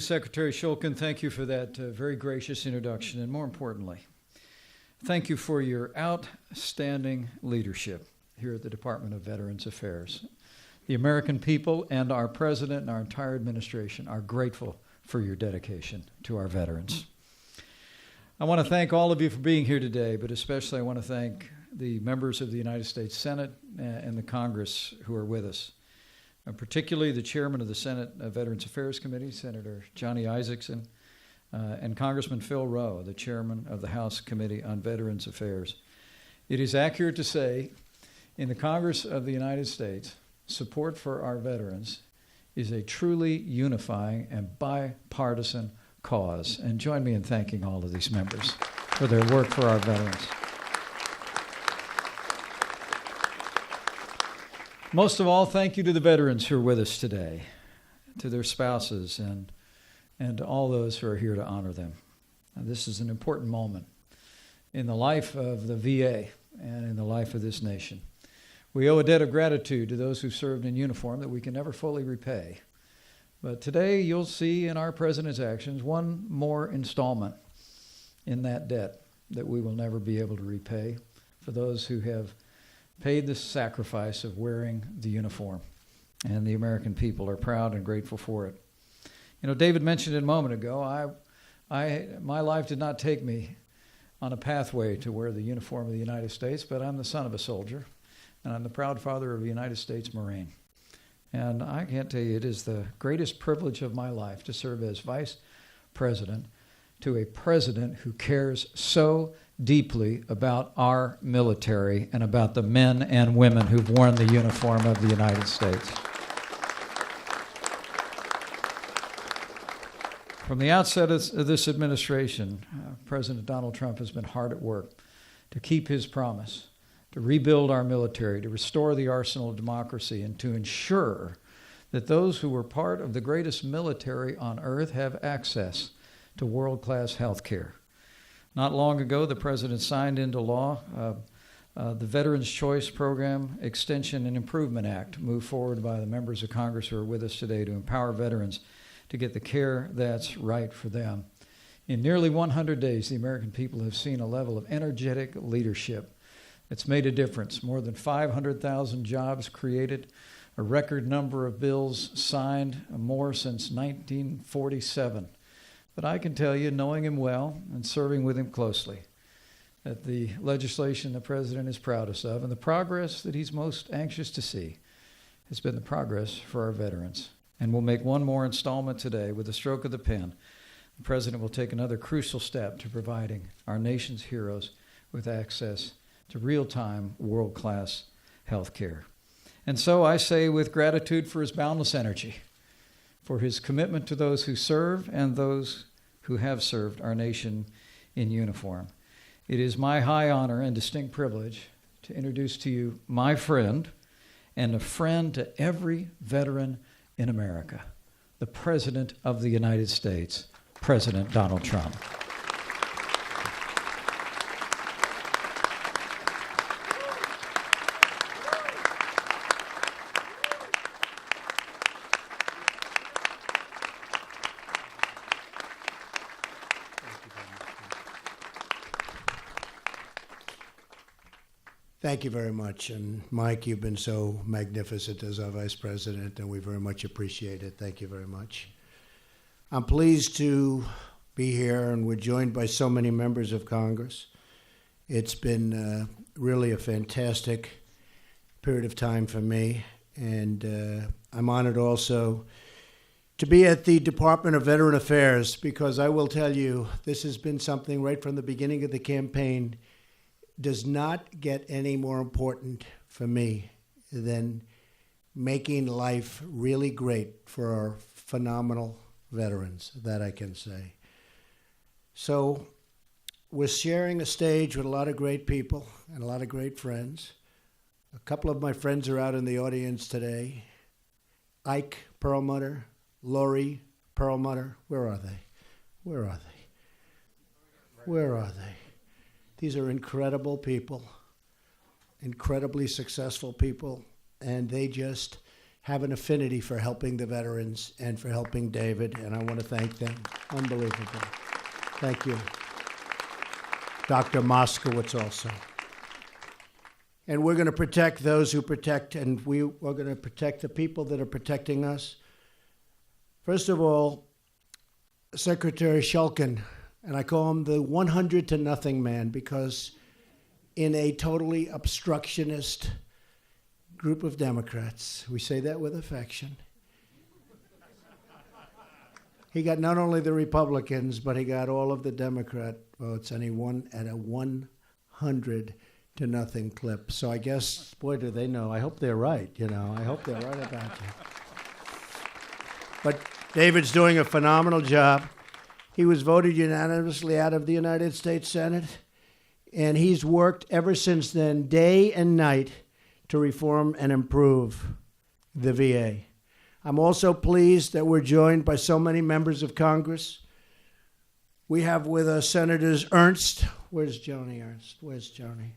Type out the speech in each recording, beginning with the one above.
Secretary Shulkin, thank you for that very gracious introduction, and more importantly, thank you for your outstanding leadership here at the Department of Veterans Affairs. The American people and our President and our entire administration are grateful for your dedication to our veterans. I want to thank all of you for being here today, but especially I want to thank the members of the United States Senate and the Congress who are with us. Particularly the chairman of the Senate Veterans Affairs Committee, Senator Johnny Isakson, and Congressman Phil Rowe, the chairman of the House Committee on Veterans Affairs. It is accurate to say, in the Congress of the United States, support for our veterans is a truly unifying and bipartisan cause. And join me in thanking all of these members for their work for our veterans. Most of all, thank you to the veterans who are with us today, to their spouses, and to all those who are here to honor them. Now, this is an important moment in the life of the VA and in the life of this nation. We owe a debt of gratitude to those who served in uniform that we can never fully repay. But today you'll see in our President's actions one more installment in that debt that we will never be able to repay for those who have paid the sacrifice of wearing the uniform, and the American people are proud and grateful for it. You know, David mentioned it a moment ago, my life did not take me on a pathway to wear the uniform of the United States, but I'm the son of a soldier, and I'm the proud father of a United States Marine. And I can't tell you, it is the greatest privilege of my life to serve as vice president to a president who cares so deeply about our military and about the men and women who've worn the uniform of the United States. From the outset of this administration, President Donald Trump has been hard at work to keep his promise, to rebuild our military, to restore the arsenal of democracy, and to ensure that those who were part of the greatest military on earth have access to world-class health care. Not long ago, the President signed into law the Veterans Choice Program Extension and Improvement Act, moved forward by the members of Congress who are with us today to empower veterans to get the care that's right for them. In nearly 100 days, the American people have seen a level of energetic leadership that's made a difference. More than 500,000 jobs created, a record number of bills signed, more since 1947. But I can tell you, knowing him well and serving with him closely, that the legislation the President is proudest of and the progress that he's most anxious to see has been the progress for our veterans. And we'll make one more installment today with a stroke of the pen. The President will take another crucial step to providing our nation's heroes with access to real-time, world-class health care. And so I say with gratitude for his boundless energy, for his commitment to those who serve and those who have served our nation in uniform. It is my high honor and distinct privilege to introduce to you my friend and a friend to every veteran in America, the President of the United States, President Donald Trump. Thank you very much. And Mike, you've been so magnificent as our Vice President, and we very much appreciate it. Thank you very much. I'm pleased to be here, and we're joined by so many members of Congress. It's been really a fantastic period of time for me, and I'm honored also to be at the Department of Veteran Affairs, because I will tell you, this has been something right from the beginning of the campaign does not get any more important for me than making life really great for our phenomenal veterans, that I can say. So we're sharing a stage with a lot of great people and a lot of great friends. A couple of my friends are out in the audience today. Ike Perlmutter, Lori Perlmutter, where are they? Where are they? Where are they? These are incredible people, incredibly successful people, and they just have an affinity for helping the veterans and for helping David, and I want to thank them. Unbelievable. Thank you. Dr. Moskowitz also. And we're going to protect those who protect, and we're going to protect the people that are protecting us. First of all, Secretary Shulkin, and I call him the 100-0 man, because in a totally obstructionist group of Democrats, we say that with affection, he got not only the Republicans, but he got all of the Democrat votes, and he won at a 100-0 clip. So I guess, boy, do they know. I hope they're right, I hope they're right about that. But David's doing a phenomenal job. He was voted unanimously out of the United States Senate, and he's worked ever since then, day and night, to reform and improve the VA. I'm also pleased that we're joined by so many members of Congress. We have with us Senators Ernst. Where's Joni Ernst? Where's Joni?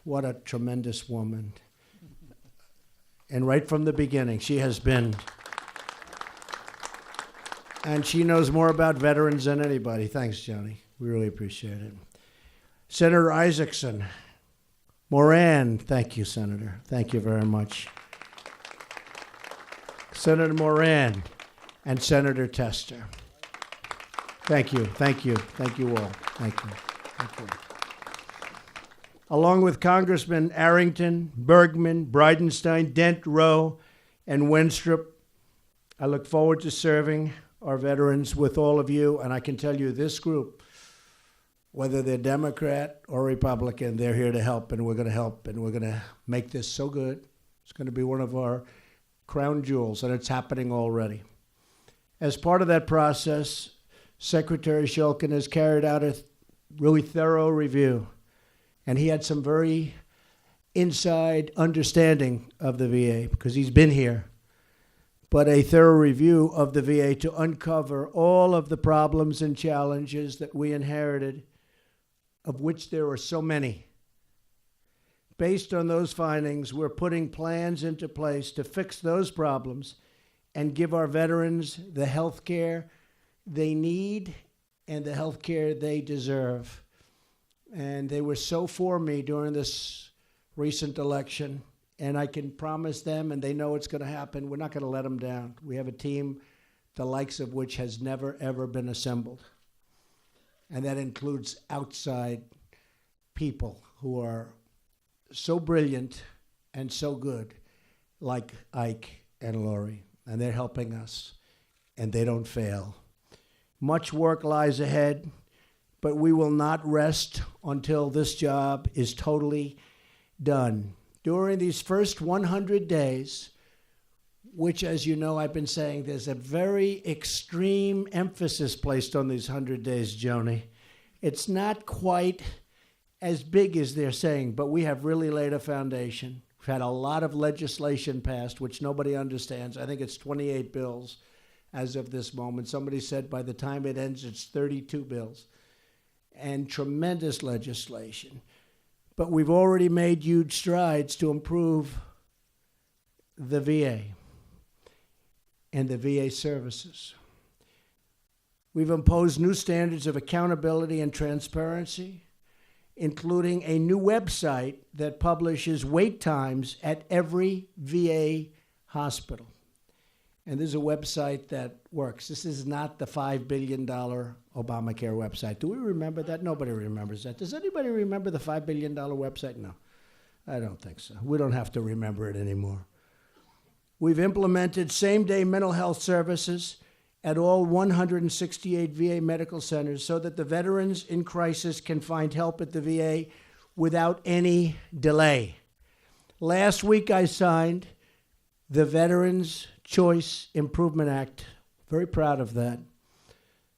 What a tremendous woman. And right from the beginning, she has been, and she knows more about veterans than anybody. Thanks, Joni. We really appreciate it. Senator Isaacson. Moran, thank you, Senator. Thank you very much. Senator Moran and Senator Tester. Thank you, thank you, thank you all. Thank you, thank you. Along with Congressman Arrington, Bergman, Bridenstine, Dent, Rowe, and Wenstrup, I look forward to serving our veterans with all of you, and I can tell you this group, whether they're Democrat or Republican, they're here to help, and we're going to help, and we're going to make this so good. It's going to be one of our crown jewels, and it's happening already. As part of that process, Secretary Shulkin has carried out a really thorough review, and he had some very inside understanding of the VA because he's been here, but a thorough review of the VA to uncover all of the problems and challenges that we inherited, of which there are so many. Based on those findings, we're putting plans into place to fix those problems and give our veterans the health care they need and the health care they deserve. And they were so for me during this recent election, and I can promise them, and they know it's going to happen, we're not going to let them down. We have a team the likes of which has never, ever been assembled. And that includes outside people who are so brilliant and so good, like Ike and Lori, and they're helping us, and they don't fail. Much work lies ahead, but we will not rest until this job is totally done. During these first 100 days, which, as you know, I've been saying, there's a very extreme emphasis placed on these 100 days, Joni. It's not quite as big as they're saying, but we have really laid a foundation. We've had a lot of legislation passed, which nobody understands. I think it's 28 bills as of this moment. Somebody said by the time it ends, it's 32 bills. And tremendous legislation. But we've already made huge strides to improve the VA and the VA services. We've imposed new standards of accountability and transparency, including a new website that publishes wait times at every VA hospital. And this is a website that works. This is not the $5 billion Obamacare website. Do we remember that? Nobody remembers that. Does anybody remember the $5 billion website? No, I don't think so. We don't have to remember it anymore. We've implemented same-day mental health services at all 168 VA medical centers so that the veterans in crisis can find help at the VA without any delay. Last week I signed the Veterans Choice Improvement Act. Very proud of that.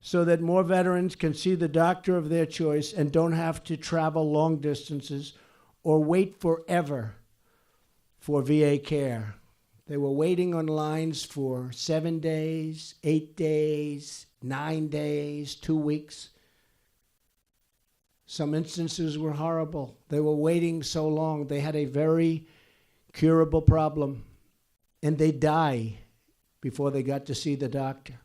So that more veterans can see the doctor of their choice and don't have to travel long distances or wait forever for VA care. They were waiting on lines for 7 days, 8 days, 9 days, 2 weeks. Some instances were horrible. They were waiting so long. They had a very curable problem. and they die before they got to see the doctor.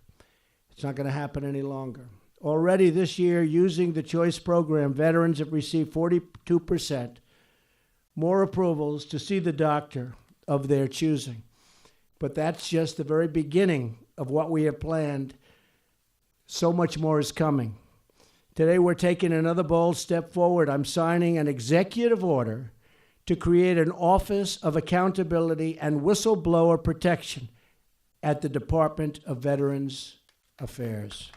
It's not going to happen any longer. Already this year, using the Choice Program, veterans have received 42% more approvals to see the doctor of their choosing. But that's just the very beginning of what we have planned. So much more is coming. Today, we're taking another bold step forward. I'm signing an executive order to create an Office of Accountability and Whistleblower Protection at the Department of Veterans Affairs.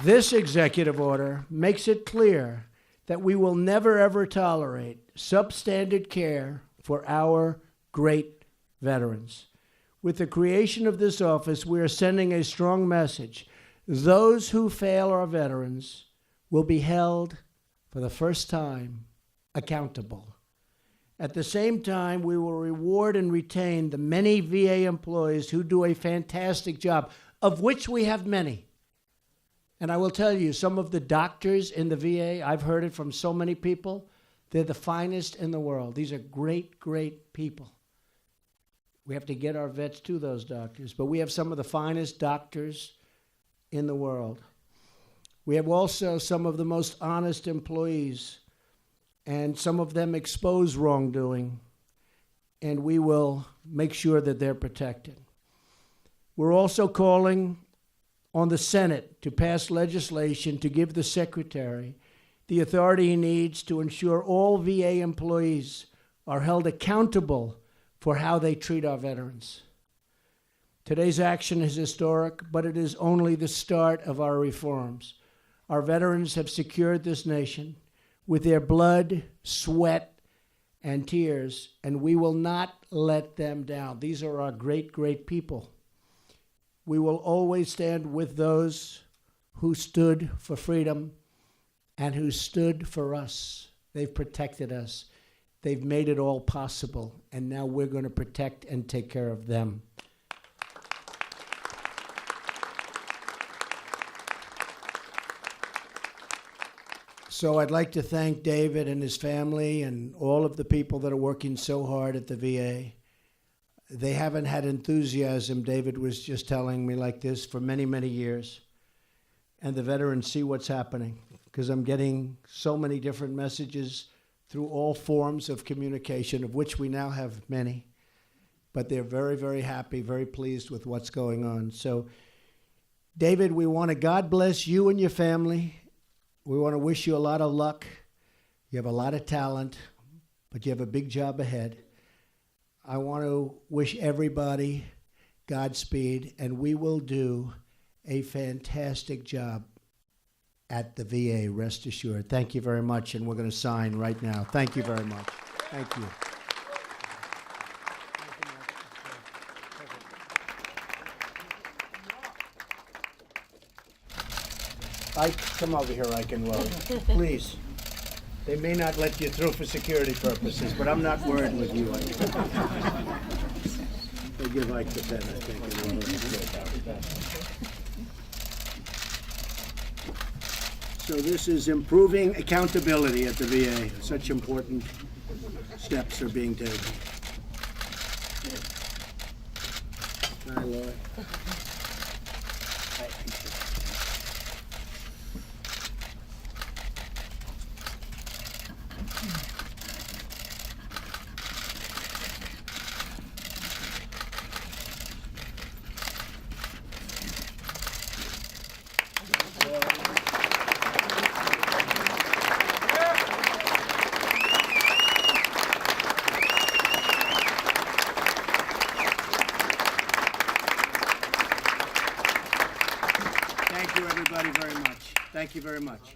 This executive order makes it clear that we will never, ever tolerate substandard care for our great veterans. With the creation of this office, we are sending a strong message. Those who fail our veterans will be held, for the first time, accountable. At the same time, we will reward and retain the many VA employees who do a fantastic job, of which we have many. And I will tell you, some of the doctors in the VA, I've heard it from so many people, they're the finest in the world. These are great, great people. We have to get our vets to those doctors, but we have some of the finest doctors in the world. We have also some of the most honest employees, and some of them expose wrongdoing, and we will make sure that they're protected. We're also calling on the Senate to pass legislation to give the Secretary the authority he needs to ensure all VA employees are held accountable for how they treat our veterans. Today's action is historic, but it is only the start of our reforms. Our veterans have secured this nation with their blood, sweat, and tears, and we will not let them down. These are our great, great people. We will always stand with those who stood for freedom and who stood for us. They've protected us. They've made it all possible, and now we're going to protect and take care of them. So I'd like to thank David and his family and all of the people that are working so hard at the VA. They haven't had enthusiasm, David was just telling me, like this for many, many years. And the veterans see what's happening, because I'm getting so many different messages through all forms of communication, of which we now have many. But they're very, very happy, very pleased with what's going on. So, David, we want to God bless you and your family. We want to wish you a lot of luck. You have a lot of talent, but you have a big job ahead. I want to wish everybody Godspeed, and we will do a fantastic job at the VA, rest assured. Thank you very much, and we're going to sign right now. Thank you very much. Thank you. Come over here, Eichenwald. Please. They may not let you through for security purposes, but I'm not worried with you. They give Ike the pen, I think. So this is improving accountability at the VA. Such important steps are being taken. Hi, Lloyd. Thank you, everybody, very much. Thank you very much.